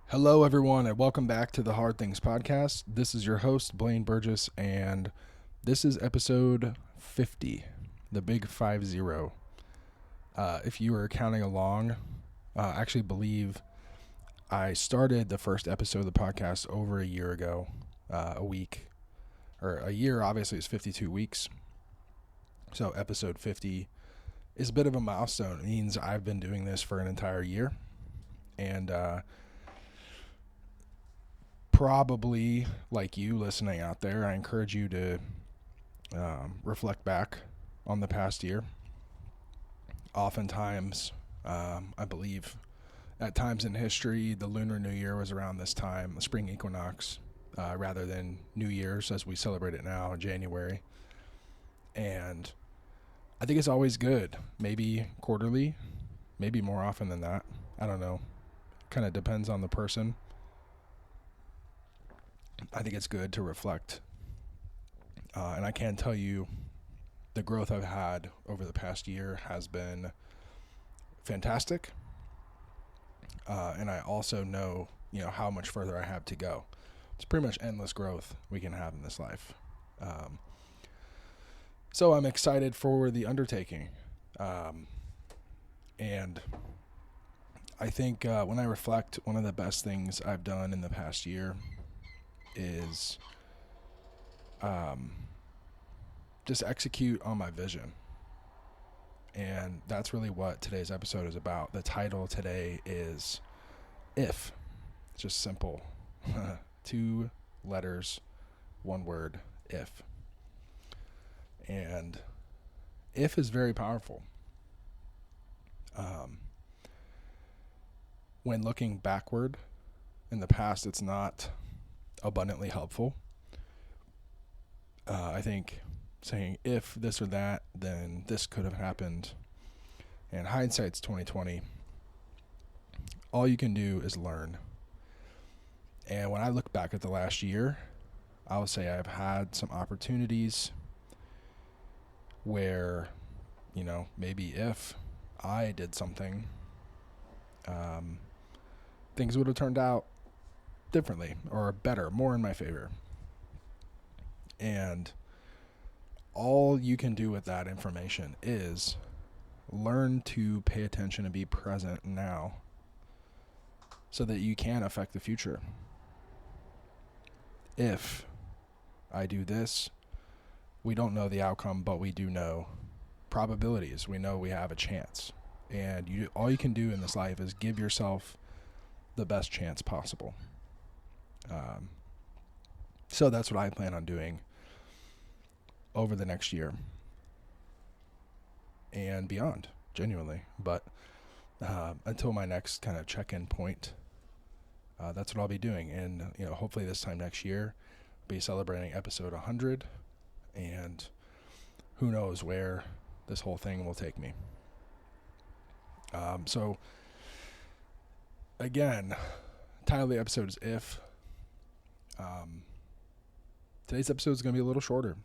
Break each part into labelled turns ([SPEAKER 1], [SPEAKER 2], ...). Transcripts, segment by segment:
[SPEAKER 1] Hello, everyone, and welcome back to the Hard Things Podcast. This is your host, Blaine Burgess, and this is episode 50, the big 50. If you are counting along, I actually believe I started the first episode of the podcast over a year ago, a week, or a year obviously is 52 weeks. So episode 50 is a bit of a milestone. It means I've been doing this for an entire year, and probably like you listening out there, I encourage you to reflect back on the past year. Oftentimes, I believe at times in history, the Lunar New Year was around this time, the spring equinox, rather than New Year's as we celebrate it now in January. And I think it's always good, maybe quarterly, maybe more often than that. I don't know. Kind of depends on the person. I think it's good to reflect. And I can tell you the growth I've had over the past year has been fantastic. And I also know, how much further I have to go. It's pretty much endless growth we can have in this life. So I'm excited for the undertaking. And I think when I reflect, one of the best things I've done in the past year is just execute on my vision. And that's really what today's episode is about. The title today is If. It's just simple. 2 letters, 1 word, if. And if is very powerful. When looking backward in the past, it's not abundantly helpful. I think saying if this or that, then this could have happened. And hindsight's 2020. All you can do is learn. And when I look back at the last year, I will say I've had some opportunities where, maybe if I did something, things would have turned out differently or better, more in my favor. And all you can do with that information is learn to pay attention and be present now so that you can affect the future. If I do this, we don't know the outcome, but we do know probabilities. We know we have a chance. And all you can do in this life is give yourself the best chance possible. So that's what I plan on doing over the next year and beyond, genuinely. But until my next kind of check-in point, that's what I'll be doing. And, hopefully this time next year, I'll be celebrating episode 100. And who knows where this whole thing will take me. So, again, title of the episode is If. Today's episode is going to be a little shorter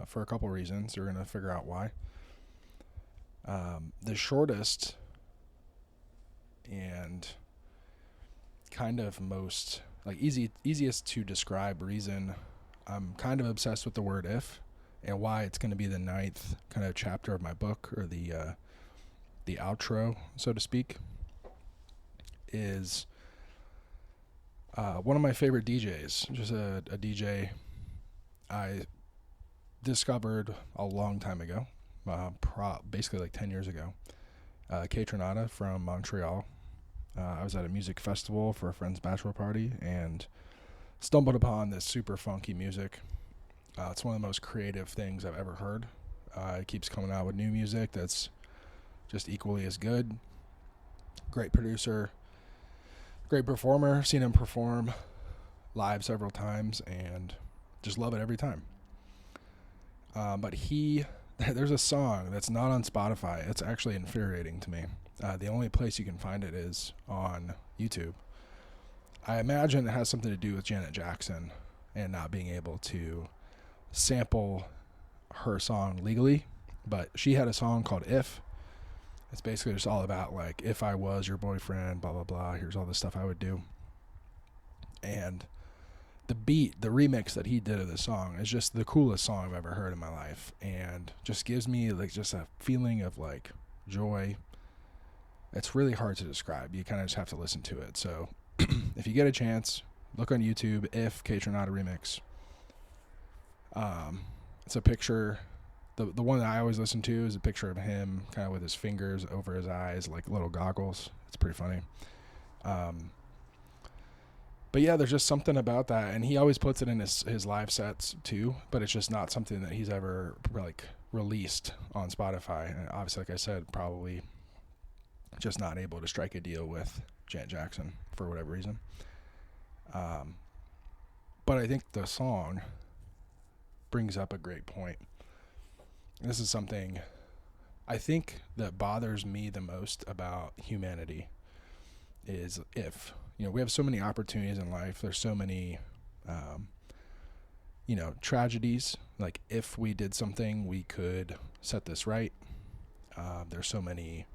[SPEAKER 1] for a couple reasons. You're going to figure out why. The shortest and kind of most easiest to describe reason I'm kind of obsessed with the word if and why it's going to be the 9th kind of chapter of my book, or the outro, so to speak, is one of my favorite DJs, just a DJ I discovered a long time ago, basically like 10 years ago, Kaytranada from Montreal. I was at a music festival for a friend's bachelor party and stumbled upon this super funky music. It's one of the most creative things I've ever heard. It keeps coming out with new music that's just equally as good. Great producer, great performer. Seen him perform live several times and just love it every time. But there's a song that's not on Spotify. It's actually infuriating to me. The only place you can find it is on YouTube. I imagine it has something to do with Janet Jackson and not being able to sample her song legally. But she had a song called If, It's basically just all about like, if I was your boyfriend, blah blah blah, here's all the stuff I would do. And the beat, the remix that he did of the song is just the coolest song I've ever heard in my life, and just gives me like just a feeling of like joy. It's really hard to describe. You kind of just have to listen to it. So if you get a chance, look on YouTube, If Kaytranada Remix. It's a picture. The one that I always listen to is a picture of him kind of with his fingers over his eyes, like little goggles. It's pretty funny. But yeah, there's just something about that. And he always puts it in his live sets too, but it's just not something that he's ever like released on Spotify. And obviously, like I said, probably just not able to strike a deal with Janet Jackson for whatever reason. But I think the song brings up a great point. This is something I think that bothers me the most about humanity is if, we have so many opportunities in life. There's so many, tragedies. Like if we did something, we could set this right. There's so many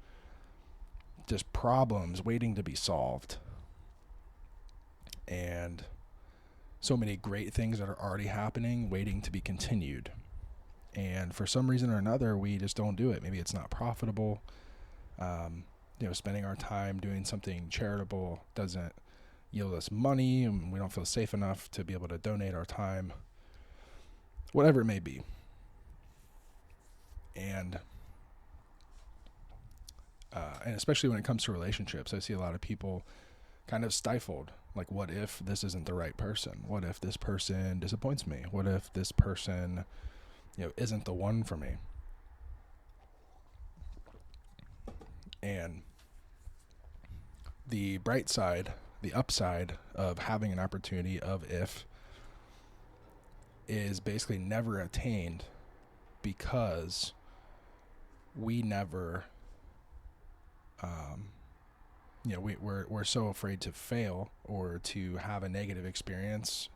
[SPEAKER 1] just problems waiting to be solved. And so many great things that are already happening, waiting to be continued. And for some reason or another, we just don't do it. Maybe it's not profitable. Spending our time doing something charitable doesn't yield us money, and we don't feel safe enough to be able to donate our time, whatever it may be. And especially when it comes to relationships, I see a lot of people kind of stifled. Like, what if this isn't the right person? What if this person disappoints me? What if this person, isn't the one for me? And the bright side, the upside of having an opportunity of if is basically never attained because we never, we're so afraid to fail or to have a negative experience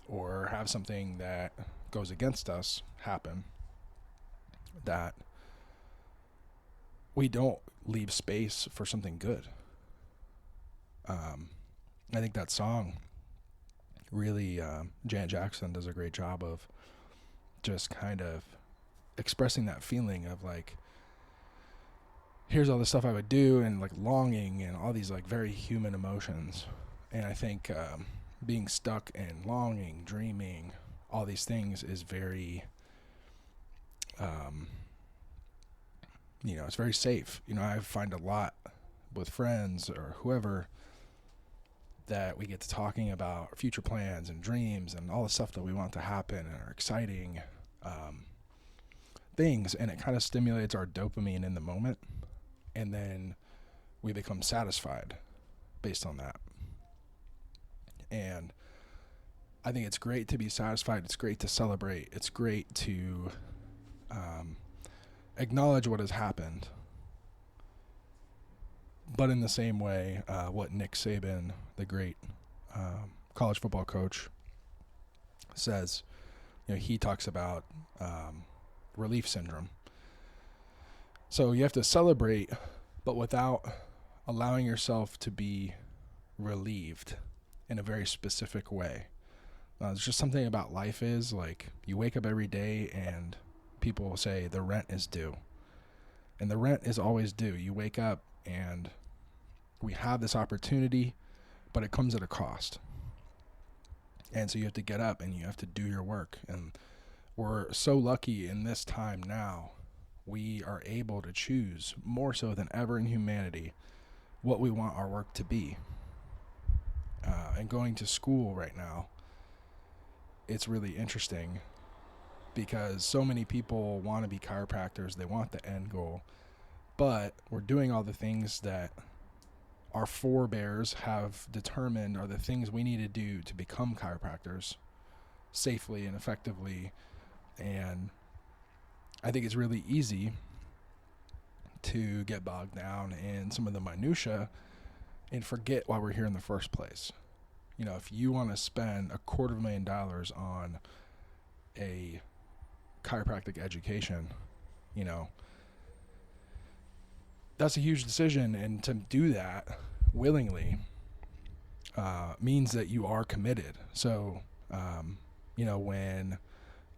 [SPEAKER 1] or have something that goes against us happen that we don't leave space for something good. I think that song really, Janet Jackson does a great job of just kind of expressing that feeling of like, here's all the stuff I would do, and like longing and all these like very human emotions. And I think being stuck in longing, dreaming, all these things is very, it's very safe. I find a lot with friends or whoever that we get to talking about future plans and dreams and all the stuff that we want to happen and are exciting things, and it kind of stimulates our dopamine in the moment, and then we become satisfied based on that. And I think it's great to be satisfied. It's great to celebrate. It's great to acknowledge what has happened. But in the same way, what Nick Saban, the great college football coach, says, he talks about relief syndrome. So you have to celebrate, but without allowing yourself to be relieved in a very specific way. It's just something about life is like you wake up every day and people will say the rent is due. And the rent is always due. You wake up and we have this opportunity, but it comes at a cost. And so you have to get up and you have to do your work. And we're so lucky in this time now, we are able to choose more so than ever in humanity what we want our work to be. And going to school right now, it's really interesting because so many people want to be chiropractors. They want the end goal, but we're doing all the things that our forebears have determined are the things we need to do to become chiropractors safely and effectively. And I think it's really easy to get bogged down in some of the minutia and forget why we're here in the first place. If you want to spend $250,000 on a chiropractic education, that's a huge decision, and to do that willingly means that you are committed. So, when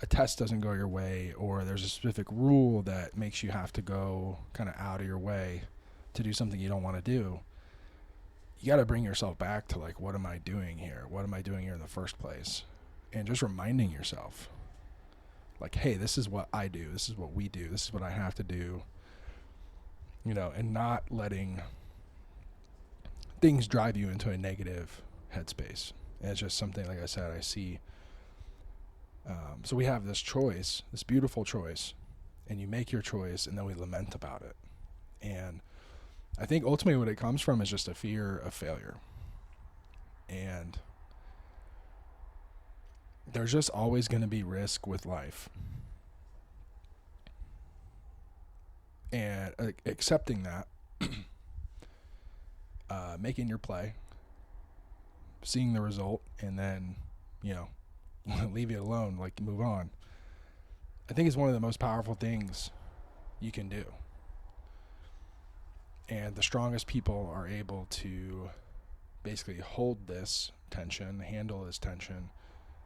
[SPEAKER 1] a test doesn't go your way, or there's a specific rule that makes you have to go kind of out of your way to do something you don't want to do, you got to bring yourself back to like, what am I doing here? What am I doing here in the first place? And just reminding yourself, like, hey, this is what I do. This is what we do. This is what I have to do. And not letting things drive you into a negative headspace. And it's just something, like I said, I see. So we have this choice, this beautiful choice, and you make your choice, and then we lament about it. And I think ultimately what it comes from is just a fear of failure. And there's just always going to be risk with life. And accepting that, making your play, seeing the result, and then, leave it alone, like move on, I think is one of the most powerful things you can do. And the strongest people are able to basically hold this tension, handle this tension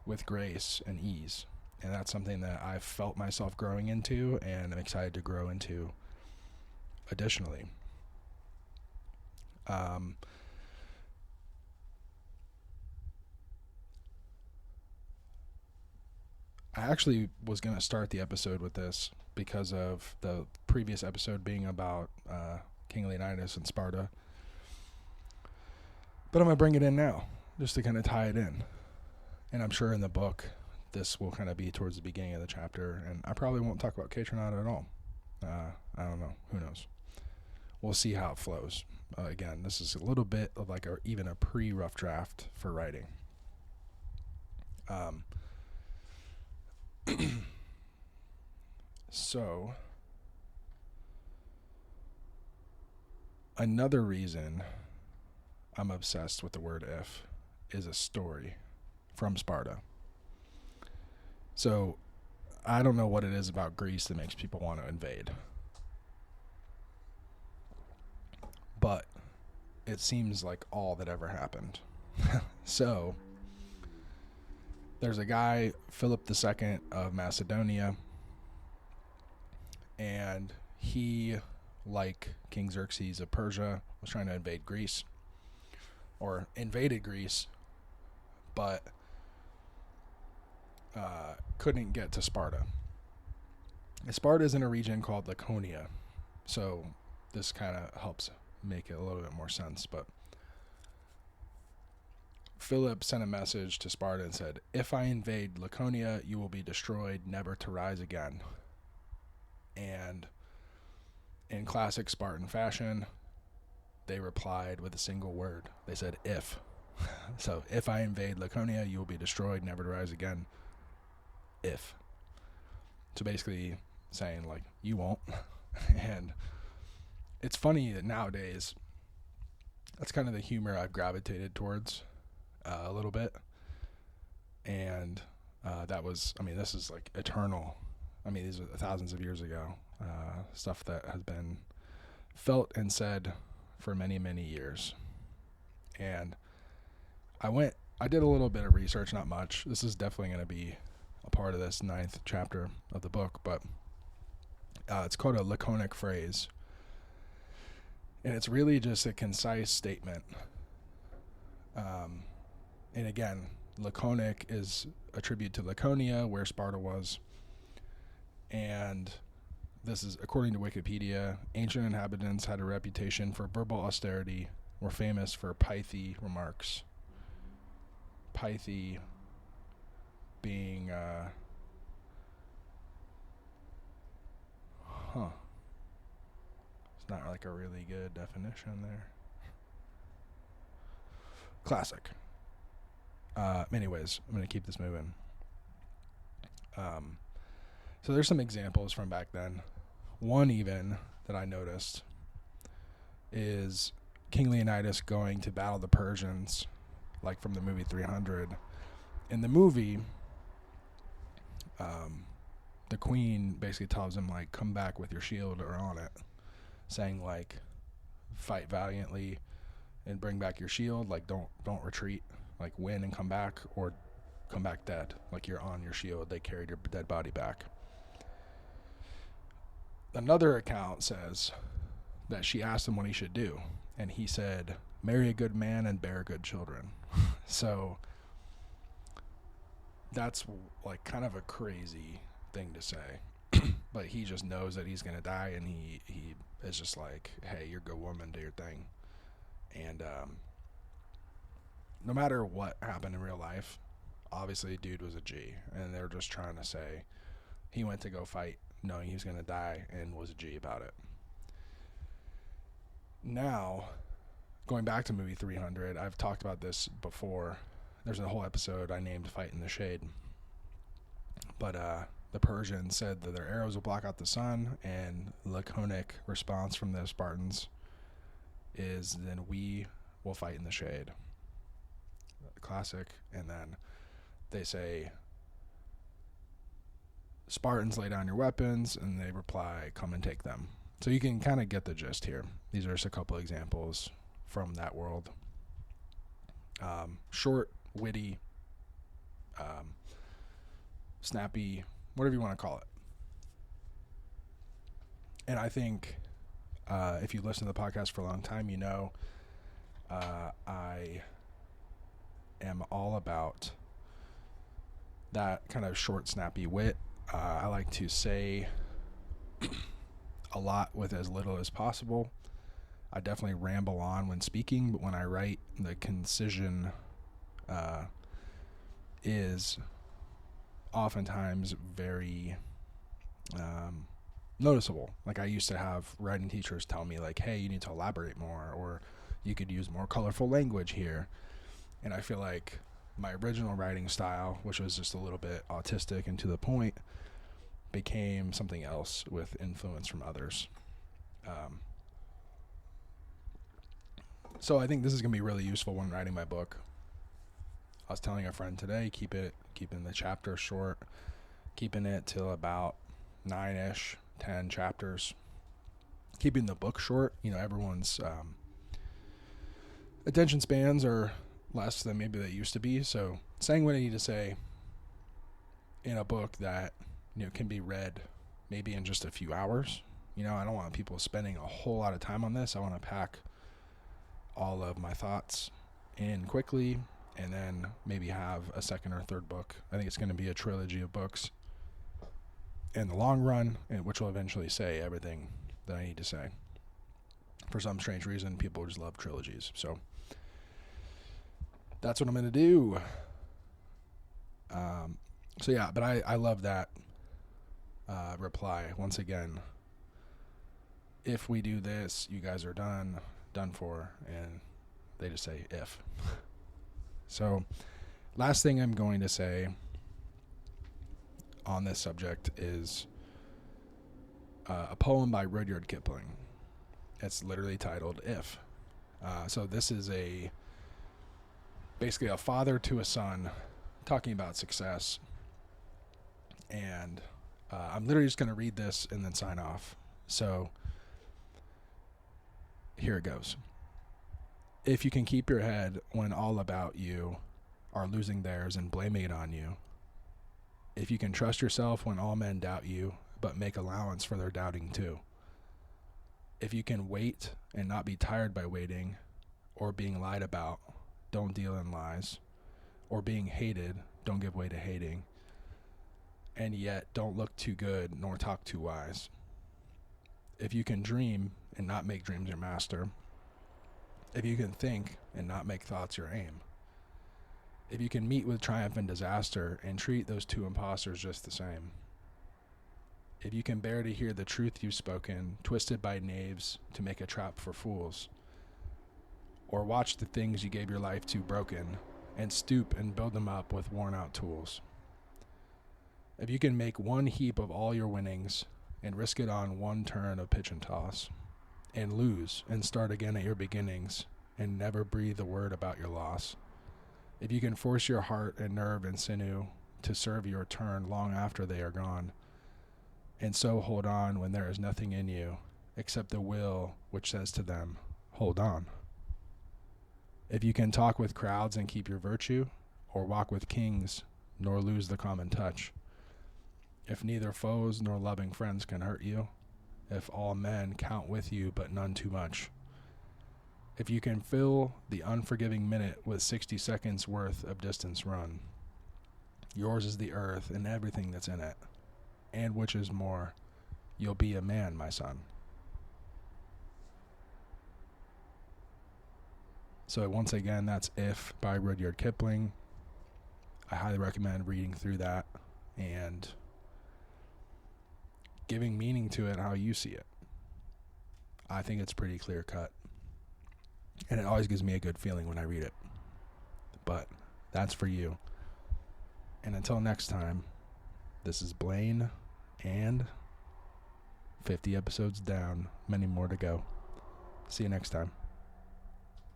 [SPEAKER 1] with grace and ease. And that's something that I've felt myself growing into, and I'm excited to grow into additionally. I actually was going to start the episode with this because of the previous episode being about King Leonidas and Sparta. But I'm going to bring it in now, just to kind of tie it in. And I'm sure in the book, this will kind of be towards the beginning of the chapter, and I probably won't talk about Kaytranada at all. I don't know. Who knows? We'll see how it flows. Again, this is a little bit of like even a pre-rough draft for writing. So, another reason I'm obsessed with the word if is a story from Sparta. So, I don't know what it is about Greece that makes people want to invade. But it seems like all that ever happened. So, there's a guy, Philip II of Macedonia, and he, like King Xerxes of Persia, was trying to invade Greece, or invaded Greece, but couldn't get to Sparta. And Sparta is in a region called Laconia, so this kind of helps make it a little bit more sense. But Philip sent a message to Sparta and said, "If I invade Laconia, you will be destroyed, never to rise again." And in classic Spartan fashion, they replied with a single word. They said, "if." So, if I invade Laconia, you will be destroyed, never to rise again. If. So basically saying, like, you won't. And it's funny that nowadays, that's kind of the humor I've gravitated towards a little bit. And this is like eternal. These are thousands of years ago. Stuff that has been felt and said for many, many years. And I did a little bit of research, not much. This is definitely going to be a part of this 9th chapter of the book, but it's called a laconic phrase. And it's really just a concise statement. And again, laconic is a tribute to Laconia, where Sparta was. And this is, according to Wikipedia, ancient inhabitants had a reputation for verbal austerity, were famous for pithy remarks. Pithy being, it's not like a really good definition there. Classic. Anyways, I'm going to keep this moving. So there's some examples from back then. One even that I noticed is King Leonidas going to battle the Persians, like from the movie 300. In the movie, the queen basically tells him, like, come back with your shield or on it. saying like fight valiantly and bring back your shield, like don't retreat, like win and come back, or come back dead, like you're on your shield, they carried your dead body back. Another account says that she asked him what he should do, and he said, marry a good man and bear good children. So that's like kind of a crazy thing to say. But he just knows that he's going to die, and he is just like, hey, you're a good woman, do your thing. And no matter what happened in real life, obviously dude was a G, and they're just trying to say he went to go fight knowing he was going to die and was a G about it. Now, going back to movie 300, I've talked about this before. There's a whole episode I named Fight in the Shade. But the Persians said that their arrows will block out the sun, and laconic response from the Spartans is, then we will fight in the shade. Classic. And then they say, Spartans, lay down your weapons, and they reply, come and take them. So you can kind of get the gist here. These are just a couple examples from that world. Short, witty, snappy, whatever you want to call it. And I think if you listen to the podcast for a long time, you know I am all about that kind of short, snappy wit. I like to say a lot with as little as possible. I definitely ramble on when speaking, but when I write, the concision is oftentimes very noticeable. Like I used to have writing teachers tell me like, hey, you need to elaborate more, or you could use more colorful language here. And I feel like my original writing style, which was just a little bit autistic and to the point, became something else with influence from others. So I think this is going to be really useful when writing my book. I was telling a friend today, keeping the chapter short, keeping it till about 9-ish, 10 chapters, keeping the book short. You know, everyone's attention spans are less than maybe they used to be. So saying what I need to say in a book that, you know, can be read maybe in just a few hours. You know, I don't want people spending a whole lot of time on this. I want to pack all of my thoughts in quickly and then maybe have a second or third book. I think it's going to be a trilogy of books in the long run, which will eventually say everything that I need to say. For some strange reason, people just love trilogies. So that's what I'm going to do. So yeah, but I love that reply. Once again, if we do this, you guys are done for, and they just say if. So last thing I'm going to say on this subject is a poem by Rudyard Kipling. It's literally titled If. So this is basically a father to a son talking about success. And I'm literally just going to read this and then sign off. So here it goes. If you can keep your head when all about you are losing theirs and blaming it on you, if you can trust yourself when all men doubt you, but make allowance for their doubting too, if you can wait and not be tired by waiting, or being lied about, don't deal in lies, or being hated, don't give way to hating, and yet don't look too good nor talk too wise. If you can dream and not make dreams your master, if you can think and not make thoughts your aim, if you can meet with triumph and disaster and treat those two impostors just the same, if you can bear to hear the truth you've spoken, twisted by knaves to make a trap for fools, or watch the things you gave your life to broken and stoop and build them up with worn out tools, if you can make one heap of all your winnings and risk it on one turn of pitch and toss, and lose and start again at your beginnings and never breathe a word about your loss, if you can force your heart and nerve and sinew to serve your turn long after they are gone, and so hold on when there is nothing in you, except the will which says to them, hold on. If you can talk with crowds and keep your virtue, or walk with kings, nor lose the common touch, if neither foes nor loving friends can hurt you, if all men count with you but none too much, if you can fill the unforgiving minute with 60 seconds worth of distance run, yours is the earth and everything that's in it, and which is more, you'll be a man, my son. So once again, that's If by Rudyard Kipling. I highly recommend reading through that and giving meaning to it how you see it. I think it's pretty clear cut. And it always gives me a good feeling when I read it. But that's for you. And until next time, this is Blaine, and 50 episodes down, many more to go. See you next time.